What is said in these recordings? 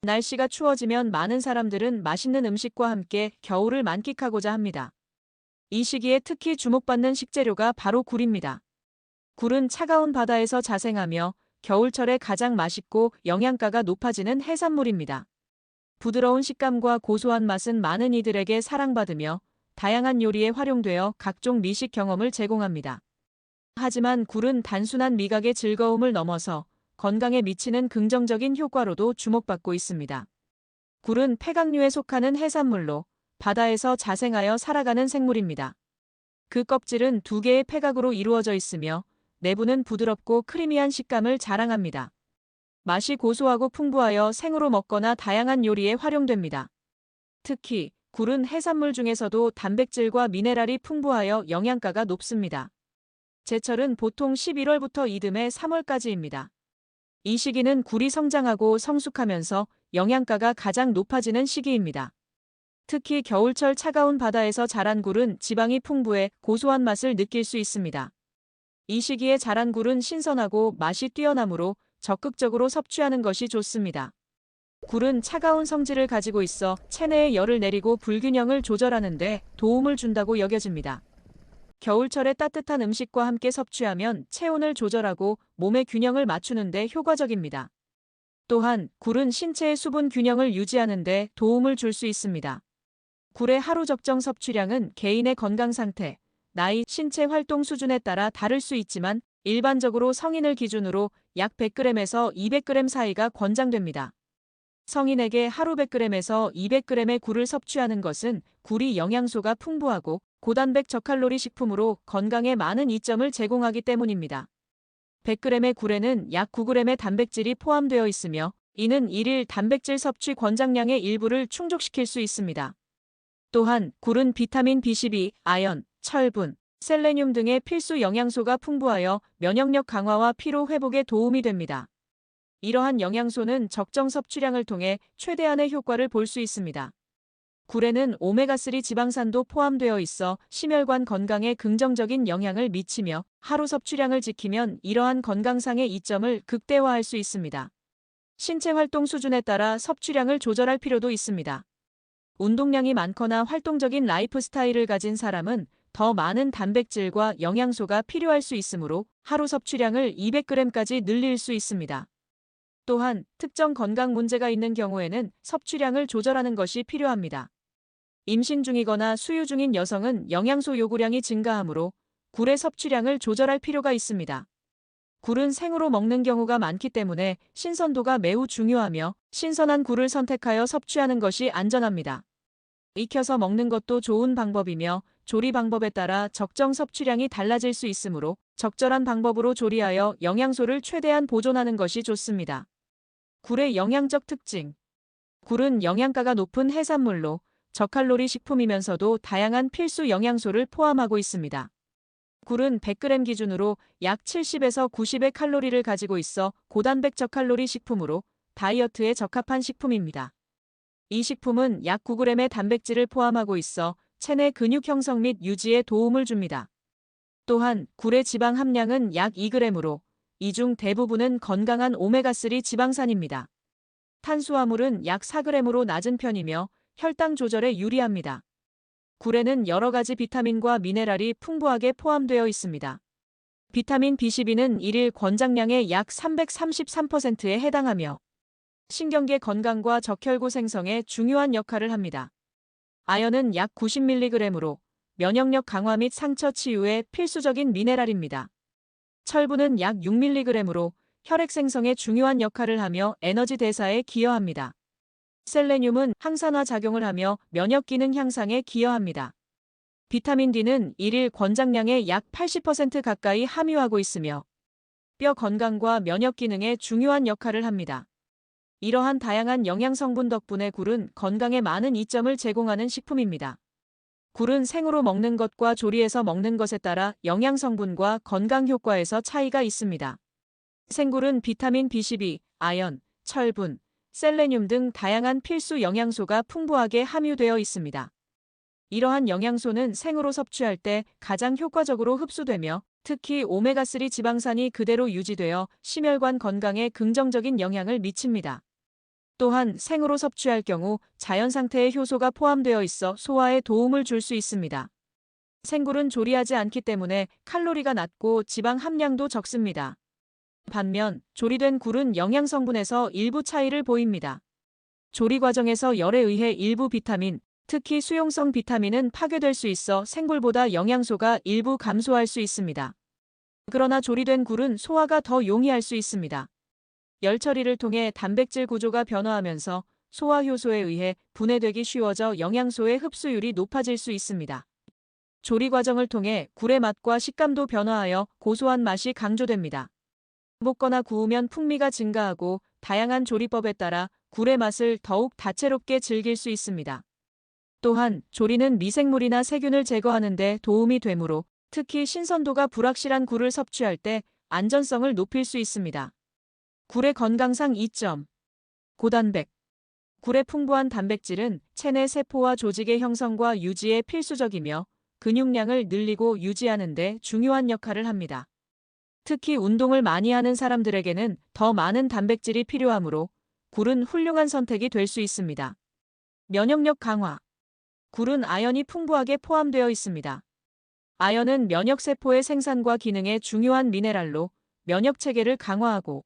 날씨가 추워지면 많은 사람들은 맛있는 음식과 함께 겨울을 만끽하고자 합니다. 이 시기에 특히 주목받는 식재료가 바로 굴입니다. 굴은 차가운 바다에서 자생하며 겨울철에 가장 맛있고 영양가가 높아지는 해산물입니다. 부드러운 식감과 고소한 맛은 많은 이들에게 사랑받으며 다양한 요리에 활용되어 각종 미식 경험을 제공합니다. 하지만 굴은 단순한 미각의 즐거움을 넘어서 건강에 미치는 긍정적인 효과로도 주목받고 있습니다. 굴은 패각류에 속하는 해산물로 바다에서 자생하여 살아가는 생물입니다. 그 껍질은 두 개의 패각으로 이루어져 있으며 내부는 부드럽고 크리미한 식감을 자랑합니다. 맛이 고소하고 풍부하여 생으로 먹거나 다양한 요리에 활용됩니다. 특히 굴은 해산물 중에서도 단백질과 미네랄이 풍부하여 영양가가 높습니다. 제철은 보통 11월부터 이듬해 3월까지입니다. 이 시기는 굴이 성장하고 성숙하면서 영양가가 가장 높아지는 시기입니다. 특히 겨울철 차가운 바다에서 자란 굴은 지방이 풍부해 고소한 맛을 느낄 수 있습니다. 이 시기에 자란 굴은 신선하고 맛이 뛰어나므로 적극적으로 섭취하는 것이 좋습니다. 굴은 차가운 성질을 가지고 있어 체내에 열을 내리고 불균형을 조절하는 데 도움을 준다고 여겨집니다. 겨울철에 따뜻한 음식과 함께 섭취하면 체온을 조절하고 몸의 균형을 맞추는 데 효과적입니다. 또한 굴은 신체의 수분 균형을 유지하는 데 도움을 줄 수 있습니다. 굴의 하루 적정 섭취량은 개인의 건강 상태, 나이, 신체 활동 수준에 따라 다를 수 있지만 일반적으로 성인을 기준으로 약 100g에서 200g 사이가 권장됩니다. 성인에게 하루 100g에서 200g의 굴을 섭취하는 것은 굴이 영양소가 풍부하고 고단백 저칼로리 식품으로 건강에 많은 이점을 제공하기 때문입니다. 100g의 굴에는 약 9g의 단백질이 포함되어 있으며 이는 일일 단백질 섭취 권장량의 일부를 충족시킬 수 있습니다. 또한 굴은 비타민 B12, 아연, 철분, 셀레늄 등의 필수 영양소가 풍부하여 면역력 강화와 피로 회복에 도움이 됩니다. 이러한 영양소는 적정 섭취량을 통해 최대한의 효과를 볼 수 있습니다. 굴에는 오메가3 지방산도 포함되어 있어 심혈관 건강에 긍정적인 영향을 미치며 하루 섭취량을 지키면 이러한 건강상의 이점을 극대화할 수 있습니다. 신체 활동 수준에 따라 섭취량을 조절할 필요도 있습니다. 운동량이 많거나 활동적인 라이프 스타일을 가진 사람은 더 많은 단백질과 영양소가 필요할 수 있으므로 하루 섭취량을 200g까지 늘릴 수 있습니다. 또한 특정 건강 문제가 있는 경우에는 섭취량을 조절하는 것이 필요합니다. 임신 중이거나 수유 중인 여성은 영양소 요구량이 증가하므로 굴의 섭취량을 조절할 필요가 있습니다. 굴은 생으로 먹는 경우가 많기 때문에 신선도가 매우 중요하며 신선한 굴을 선택하여 섭취하는 것이 안전합니다. 익혀서 먹는 것도 좋은 방법이며 조리 방법에 따라 적정 섭취량이 달라질 수 있으므로 적절한 방법으로 조리하여 영양소를 최대한 보존하는 것이 좋습니다. 굴의 영양적 특징. 굴은 영양가가 높은 해산물로 저칼로리 식품이면서도 다양한 필수 영양소를 포함하고 있습니다. 굴은 100g 기준으로 약 70에서 90의 칼로리를 가지고 있어 고단백 저칼로리 식품으로 다이어트에 적합한 식품입니다. 이 식품은 약 9g의 단백질을 포함하고 있어 체내 근육 형성 및 유지에 도움을 줍니다. 또한 굴의 지방 함량은 약 2g으로 이 중 대부분은 건강한 오메가3 지방산입니다. 탄수화물은 약 4g으로 낮은 편이며 혈당 조절에 유리합니다. 굴에는 여러 가지 비타민과 미네랄이 풍부하게 포함되어 있습니다. 비타민 B12는 일일 권장량의 약 333%에 해당하며 신경계 건강과 적혈구 생성에 중요한 역할을 합니다. 아연은 약 90mg으로 면역력 강화 및 상처 치유에 필수적인 미네랄입니다. 철분은 약 6mg으로 혈액 생성에 중요한 역할을 하며 에너지 대사에 기여합니다. 셀레늄은 항산화 작용을 하며 면역 기능 향상에 기여합니다. 비타민 D는 일일 권장량의 약 80% 가까이 함유하고 있으며 뼈 건강과 면역 기능에 중요한 역할을 합니다. 이러한 다양한 영양 성분 덕분에 굴은 건강에 많은 이점을 제공하는 식품입니다. 굴은 생으로 먹는 것과 조리해서 먹는 것에 따라 영양 성분과 건강 효과에서 차이가 있습니다. 생굴은 비타민 B12, 아연, 철분, 셀레늄 등 다양한 필수 영양소가 풍부하게 함유되어 있습니다. 이러한 영양소는 생으로 섭취할 때 가장 효과적으로 흡수되며 특히 오메가3 지방산이 그대로 유지되어 심혈관 건강에 긍정적인 영향을 미칩니다. 또한 생으로 섭취할 경우 자연 상태의 효소가 포함되어 있어 소화에 도움을 줄 수 있습니다. 생굴은 조리하지 않기 때문에 칼로리가 낮고 지방 함량도 적습니다. 반면 조리된 굴은 영양 성분에서 일부 차이를 보입니다. 조리 과정에서 열에 의해 일부 비타민, 특히 수용성 비타민은 파괴될 수 있어 생굴보다 영양소가 일부 감소할 수 있습니다. 그러나 조리된 굴은 소화가 더 용이할 수 있습니다. 열 처리를 통해 단백질 구조가 변화하면서 소화 효소에 의해 분해되기 쉬워져 영양소의 흡수율이 높아질 수 있습니다. 조리 과정을 통해 굴의 맛과 식감도 변화하여 고소한 맛이 강조됩니다. 볶거나 구우면 풍미가 증가하고 다양한 조리법에 따라 굴의 맛을 더욱 다채롭게 즐길 수 있습니다. 또한 조리는 미생물이나 세균을 제거하는 데 도움이 되므로 특히 신선도가 불확실한 굴을 섭취할 때 안전성을 높일 수 있습니다. 굴의 건강상 이점. 고단백. 굴의 풍부한 단백질은 체내 세포와 조직의 형성과 유지에 필수적이며 근육량을 늘리고 유지하는 데 중요한 역할을 합니다. 특히 운동을 많이 하는 사람들에게는 더 많은 단백질이 필요하므로 굴은 훌륭한 선택이 될 수 있습니다. 면역력 강화. 굴은 아연이 풍부하게 포함되어 있습니다. 아연은 면역세포의 생산과 기능에 중요한 미네랄로 면역 체계를 강화하고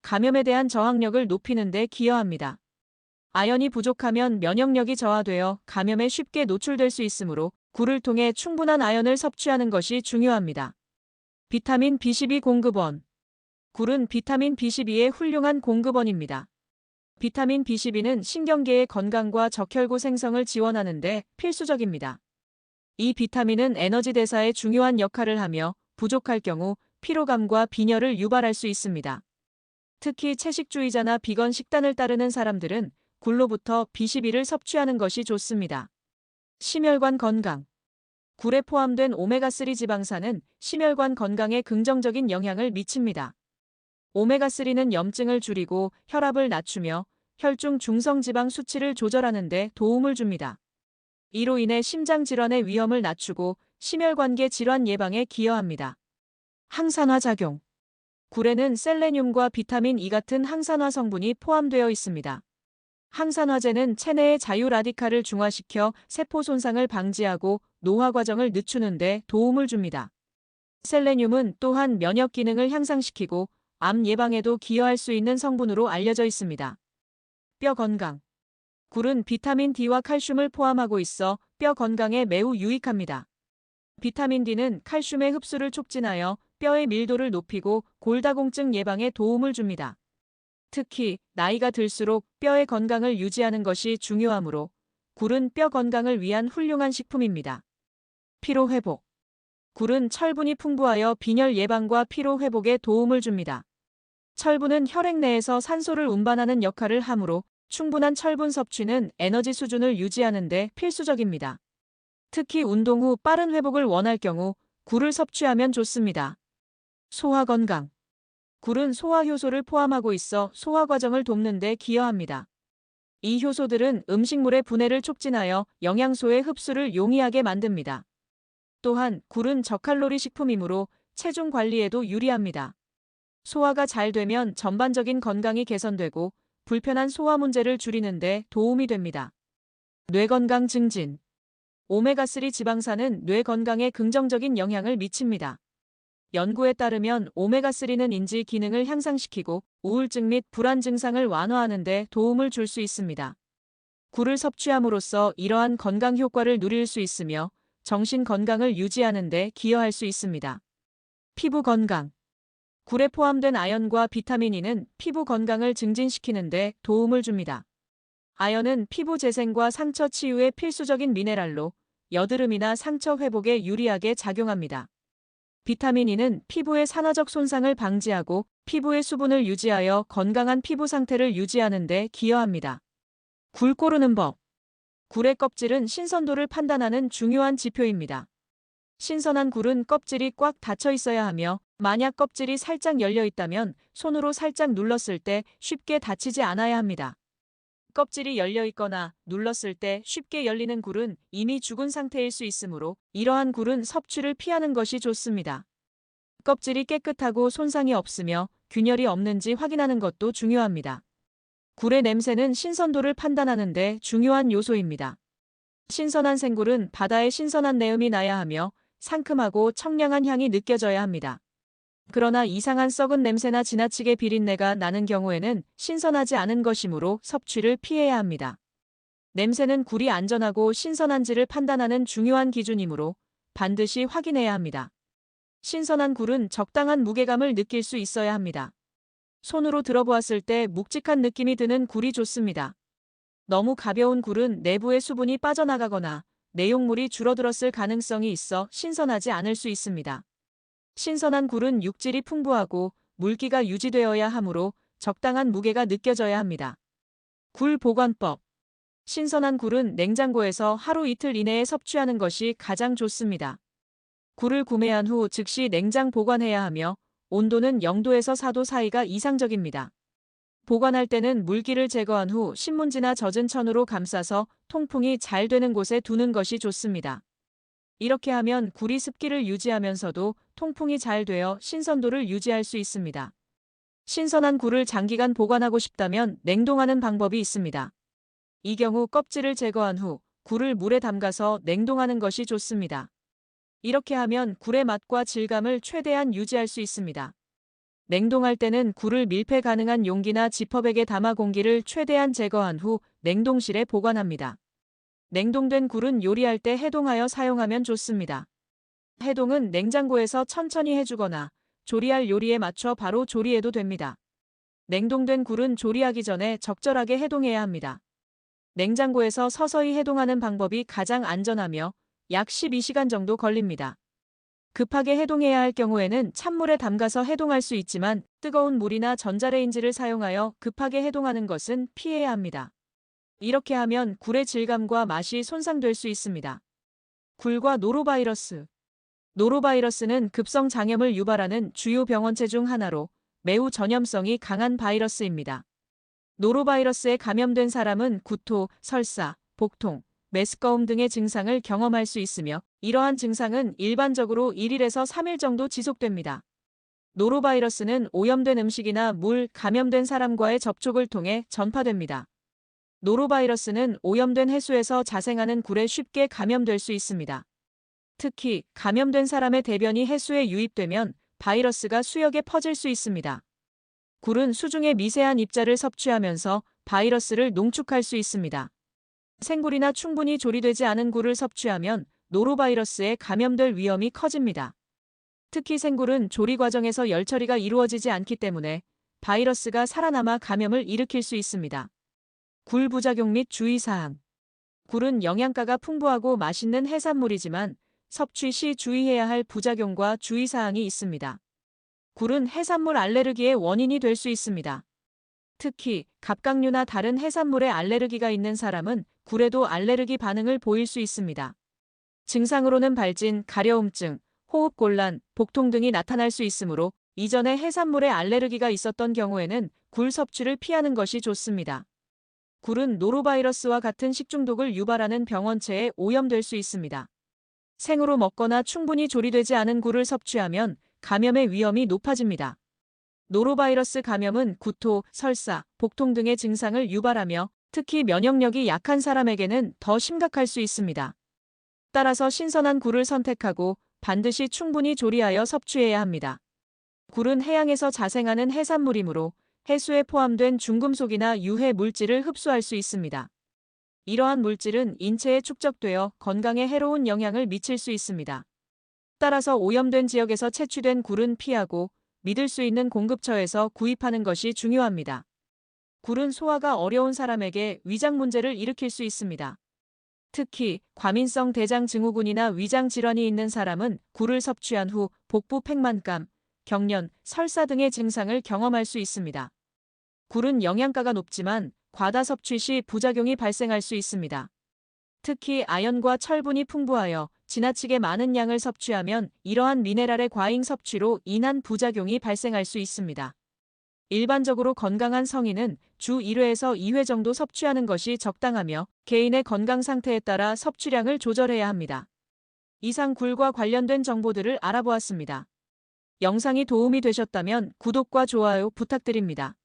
감염에 대한 저항력을 높이는 데 기여합니다. 아연이 부족하면 면역력이 저하되어 감염에 쉽게 노출될 수 있으므로 굴을 통해 충분한 아연을 섭취하는 것이 중요합니다. 비타민 B12 공급원. 굴은 비타민 B12의 훌륭한 공급원입니다. 비타민 B12는 신경계의 건강과 적혈구 생성을 지원하는 데 필수적입니다. 이 비타민은 에너지 대사에 중요한 역할을 하며 부족할 경우 피로감과 빈혈을 유발할 수 있습니다. 특히 채식주의자나 비건 식단을 따르는 사람들은 굴로부터 B12를 섭취하는 것이 좋습니다. 심혈관 건강. 굴에 포함된 오메가3 지방산은 심혈관 건강에 긍정적인 영향을 미칩니다. 오메가3는 염증을 줄이고 혈압을 낮추며 혈중 중성지방 수치를 조절하는 데 도움을 줍니다. 이로 인해 심장질환의 위험을 낮추고 심혈관계 질환 예방에 기여합니다. 항산화 작용. 굴에는 셀레늄과 비타민 E 같은 항산화 성분이 포함되어 있습니다. 항산화제는 체내의 자유 라디칼을 중화시켜 세포 손상을 방지하고 노화 과정을 늦추는 데 도움을 줍니다. 셀레늄은 또한 면역 기능을 향상시키고 암 예방에도 기여할 수 있는 성분으로 알려져 있습니다. 뼈 건강. 굴은 비타민 D와 칼슘을 포함하고 있어 뼈 건강에 매우 유익합니다. 비타민 D는 칼슘의 흡수를 촉진하여 뼈의 밀도를 높이고 골다공증 예방에 도움을 줍니다. 특히 나이가 들수록 뼈의 건강을 유지하는 것이 중요하므로 굴은 뼈 건강을 위한 훌륭한 식품입니다. 피로 회복. 굴은 철분이 풍부하여 빈혈 예방과 피로 회복에 도움을 줍니다. 철분은 혈액 내에서 산소를 운반하는 역할을 하므로 충분한 철분 섭취는 에너지 수준을 유지하는 데 필수적입니다. 특히 운동 후 빠른 회복을 원할 경우 굴을 섭취하면 좋습니다. 소화 건강. 굴은 소화 효소를 포함하고 있어 소화 과정을 돕는 데 기여합니다. 이 효소들은 음식물의 분해를 촉진하여 영양소의 흡수를 용이하게 만듭니다. 또한 굴은 저칼로리 식품이므로 체중 관리에도 유리합니다. 소화가 잘 되면 전반적인 건강이 개선되고 불편한 소화 문제를 줄이는 데 도움이 됩니다. 뇌 건강 증진. 오메가3 지방산은 뇌 건강에 긍정적인 영향을 미칩니다. 연구에 따르면 오메가3는 인지 기능을 향상시키고 우울증 및 불안 증상을 완화하는 데 도움을 줄 수 있습니다. 굴을 섭취함으로써 이러한 건강 효과를 누릴 수 있으며 정신 건강을 유지하는 데 기여할 수 있습니다. 피부 건강. 굴에 포함된 아연과 비타민 E는 피부 건강을 증진시키는 데 도움을 줍니다. 아연은 피부 재생과 상처 치유에 필수적인 미네랄로 여드름이나 상처 회복에 유리하게 작용합니다. 비타민 E는 피부의 산화적 손상을 방지하고 피부의 수분을 유지하여 건강한 피부 상태를 유지하는 데 기여합니다. 굴 고르는 법. 굴의 껍질은 신선도를 판단하는 중요한 지표입니다. 신선한 굴은 껍질이 꽉 닫혀 있어야 하며 만약 껍질이 살짝 열려 있다면 손으로 살짝 눌렀을 때 쉽게 다치지 않아야 합니다. 껍질이 열려 있거나 눌렀을 때 쉽게 열리는 굴은 이미 죽은 상태일 수 있으므로 이러한 굴은 섭취를 피하는 것이 좋습니다. 껍질이 깨끗하고 손상이 없으며 균열이 없는지 확인하는 것도 중요합니다. 굴의 냄새는 신선도를 판단하는 데 중요한 요소입니다. 신선한 생굴은 바다의 신선한 내음이 나야 하며 상큼하고 청량한 향이 느껴져야 합니다. 그러나 이상한 썩은 냄새나 지나치게 비린내가 나는 경우에는 신선하지 않은 것이므로 섭취를 피해야 합니다. 냄새는 굴이 안전하고 신선한지를 판단하는 중요한 기준이므로 반드시 확인해야 합니다. 신선한 굴은 적당한 무게감을 느낄 수 있어야 합니다. 손으로 들어보았을 때 묵직한 느낌이 드는 굴이 좋습니다. 너무 가벼운 굴은 내부의 수분이 빠져나가거나 내용물이 줄어들었을 가능성이 있어 신선하지 않을 수 있습니다. 신선한 굴은 육질이 풍부하고 물기가 유지되어야 하므로 적당한 무게가 느껴져야 합니다. 굴 보관법. 신선한 굴은 냉장고에서 하루 이틀 이내에 섭취하는 것이 가장 좋습니다. 굴을 구매한 후 즉시 냉장 보관해야 하며 온도는 0도에서 4도 사이가 이상적입니다. 보관할 때는 물기를 제거한 후 신문지나 젖은 천으로 감싸서 통풍이 잘 되는 곳에 두는 것이 좋습니다. 이렇게 하면 굴이 습기를 유지하면서도 통풍이 잘 되어 신선도를 유지할 수 있습니다. 신선한 굴을 장기간 보관하고 싶다면 냉동하는 방법이 있습니다. 이 경우 껍질을 제거한 후 굴을 물에 담가서 냉동하는 것이 좋습니다. 이렇게 하면 굴의 맛과 질감을 최대한 유지할 수 있습니다. 냉동할 때는 굴을 밀폐 가능한 용기나 지퍼백에 담아 공기를 최대한 제거한 후 냉동실에 보관합니다. 냉동된 굴은 요리할 때 해동하여 사용하면 좋습니다. 해동은 냉장고에서 천천히 해주거나 조리할 요리에 맞춰 바로 조리해도 됩니다. 냉동된 굴은 조리하기 전에 적절하게 해동해야 합니다. 냉장고에서 서서히 해동하는 방법이 가장 안전하며 약 12시간 정도 걸립니다. 급하게 해동해야 할 경우에는 찬물에 담가서 해동할 수 있지만 뜨거운 물이나 전자레인지를 사용하여 급하게 해동하는 것은 피해야 합니다. 이렇게 하면 굴의 질감과 맛이 손상될 수 있습니다. 굴과 노로바이러스. 노로바이러스는 급성 장염을 유발하는 주요 병원체 중 하나로 매우 전염성이 강한 바이러스입니다. 노로바이러스에 감염된 사람은 구토, 설사, 복통, 메스꺼움 등의 증상을 경험할 수 있으며 이러한 증상은 일반적으로 1일에서 3일 정도 지속됩니다. 노로바이러스는 오염된 음식이나 물, 감염된 사람과의 접촉을 통해 전파됩니다. 노로바이러스는 오염된 해수에서 자생하는 굴에 쉽게 감염될 수 있습니다. 특히 감염된 사람의 대변이 해수에 유입되면 바이러스가 수역에 퍼질 수 있습니다. 굴은 수중의 미세한 입자를 섭취하면서 바이러스를 농축할 수 있습니다. 생굴이나 충분히 조리되지 않은 굴을 섭취하면 노로바이러스에 감염될 위험이 커집니다. 특히 생굴은 조리 과정에서 열 처리가 이루어지지 않기 때문에 바이러스가 살아남아 감염을 일으킬 수 있습니다. 굴 부작용 및 주의사항. 굴은 영양가가 풍부하고 맛있는 해산물이지만 섭취 시 주의해야 할 부작용과 주의사항이 있습니다. 굴은 해산물 알레르기의 원인이 될 수 있습니다. 특히 갑각류나 다른 해산물에 알레르기가 있는 사람은 굴에도 알레르기 반응을 보일 수 있습니다. 증상으로는 발진, 가려움증, 호흡곤란, 복통 등이 나타날 수 있으므로 이전에 해산물에 알레르기가 있었던 경우에는 굴 섭취를 피하는 것이 좋습니다. 굴은 노로바이러스와 같은 식중독을 유발하는 병원체에 오염될 수 있습니다. 생으로 먹거나 충분히 조리되지 않은 굴을 섭취하면 감염의 위험이 높아집니다. 노로바이러스 감염은 구토, 설사, 복통 등의 증상을 유발하며 특히 면역력이 약한 사람에게는 더 심각할 수 있습니다. 따라서 신선한 굴을 선택하고 반드시 충분히 조리하여 섭취해야 합니다. 굴은 해양에서 자생하는 해산물이므로 해수에 포함된 중금속이나 유해 물질을 흡수할 수 있습니다. 이러한 물질은 인체에 축적되어 건강에 해로운 영향을 미칠 수 있습니다. 따라서 오염된 지역에서 채취된 굴은 피하고 믿을 수 있는 공급처에서 구입하는 것이 중요합니다. 굴은 소화가 어려운 사람에게 위장 문제를 일으킬 수 있습니다. 특히 과민성 대장 증후군이나 위장 질환이 있는 사람은 굴을 섭취한 후 복부 팽만감, 경련, 설사 등의 증상을 경험할 수 있습니다. 굴은 영양가가 높지만 과다 섭취 시 부작용이 발생할 수 있습니다. 특히 아연과 철분이 풍부하여 지나치게 많은 양을 섭취하면 이러한 미네랄의 과잉 섭취로 인한 부작용이 발생할 수 있습니다. 일반적으로 건강한 성인은 주 1회에서 2회 정도 섭취하는 것이 적당하며 개인의 건강 상태에 따라 섭취량을 조절해야 합니다. 이상 굴과 관련된 정보들을 알아보았습니다. 영상이 도움이 되셨다면 구독과 좋아요 부탁드립니다.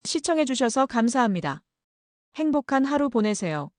시청해주셔서 감사합니다. 행복한 하루 보내세요.